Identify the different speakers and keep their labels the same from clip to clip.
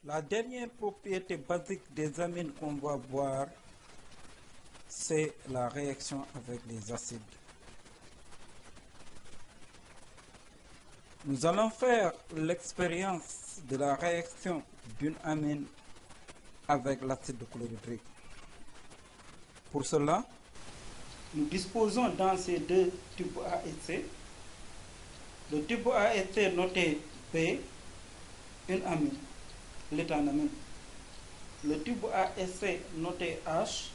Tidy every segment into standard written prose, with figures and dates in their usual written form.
Speaker 1: La dernière propriété basique des amines qu'on va voir, c'est la réaction avec les acides. Nous allons faire l'expérience de la réaction d'une amine avec l'acide chlorhydrique. Pour cela, nous disposons dans ces deux tubes A et C. Le tube A et C noté B, une amine, l'éthanamine. Le tube A et C noté H,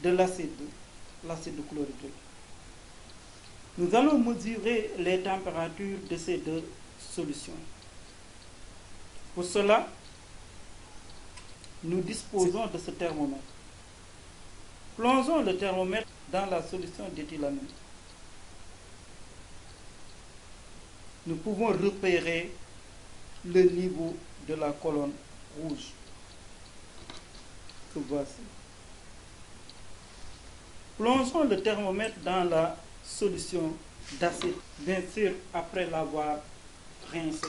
Speaker 1: de l'acide chlorhydrique. Nous allons mesurer les températures de ces deux solutions. Pour cela, nous disposons de ce thermomètre. Plongeons le thermomètre dans la solution d'éthylamine. Nous pouvons repérer le niveau de la colonne rouge que voici. Plongeons le thermomètre dans la solution d'acide, bien sûr après l'avoir rincé.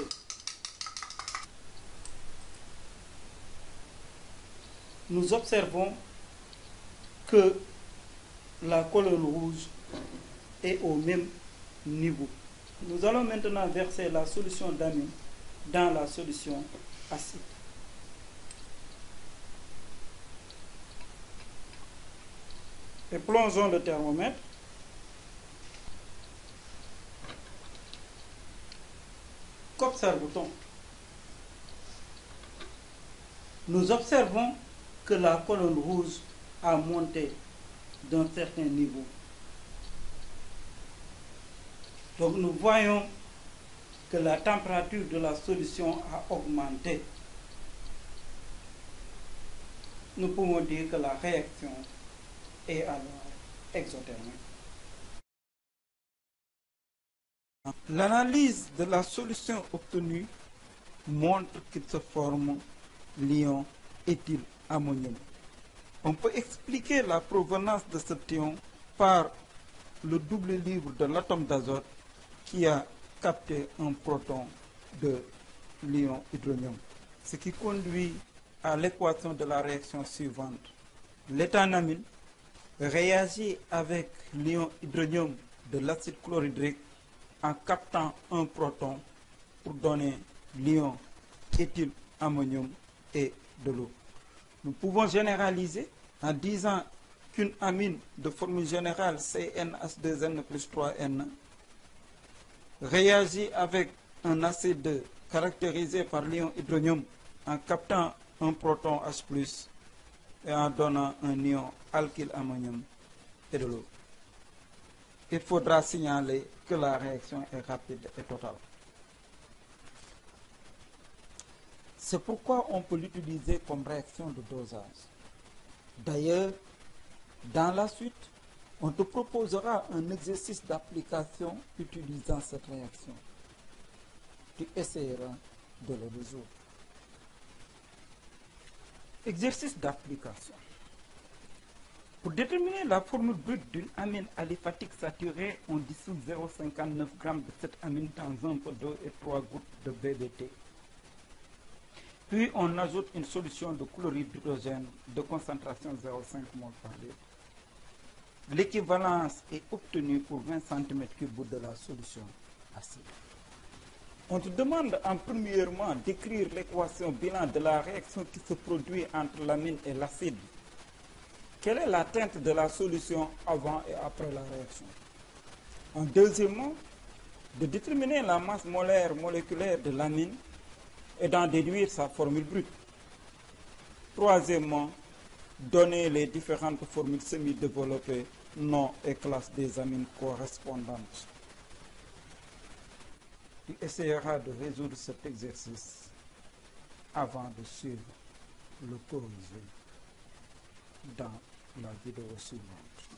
Speaker 1: Nous observons que la colonne rouge est au même niveau. Nous allons maintenant verser la solution d'amine dans la solution acide. Et plongeons le thermomètre. Qu'observe-t-on? Nous observons que la colonne rouge a monté d'un certain niveau. Donc nous voyons que la température de la solution a augmenté. Nous pouvons dire que la réaction est alors exothermique. L'analyse de la solution obtenue montre qu'il se forme l'ion éthylammonium. On peut expliquer la provenance de cet ion par le double livre de l'atome d'azote qui a capté un proton de l'ion hydronium, ce qui conduit à l'équation de la réaction suivante. L'éthanamine réagit avec l'ion hydronium de l'acide chlorhydrique en captant un proton pour donner l'ion éthylammonium et de l'eau. Nous pouvons généraliser en disant qu'une amine de formule générale CnH2n plus 3n réagit avec un acide caractérisé par l'ion hydronium en captant un proton H+, et en donnant un ion alkylammonium et de l'eau. Il faudra signaler que la réaction est rapide et totale. C'est pourquoi on peut l'utiliser comme réaction de dosage. D'ailleurs, dans la suite, on te proposera un exercice d'application utilisant cette réaction. Tu essaieras de le résoudre. Exercice d'application. Pour déterminer la formule brute d'une amine aliphatique saturée, on dissout 0,59 g de cette amine dans un peu d'eau et 3 gouttes de BDT. Puis on ajoute une solution de chlorure d'hydrogène de concentration 0,5 mol par litre. L'équivalence est obtenue pour 20 cm3 de la solution acide. On te demande en premièrement d'écrire l'équation bilan de la réaction qui se produit entre l'amine et l'acide. Quelle est la teinte de la solution avant et après la réaction? En deuxièmement, de déterminer la masse molaire moléculaire de l'amine et d'en déduire sa formule brute. Troisièmement, donner les différentes formules semi-développées, nom et classe des amines correspondantes. Tu essaieras de résoudre cet exercice avant de suivre le corrigé dans la vidéo suivante.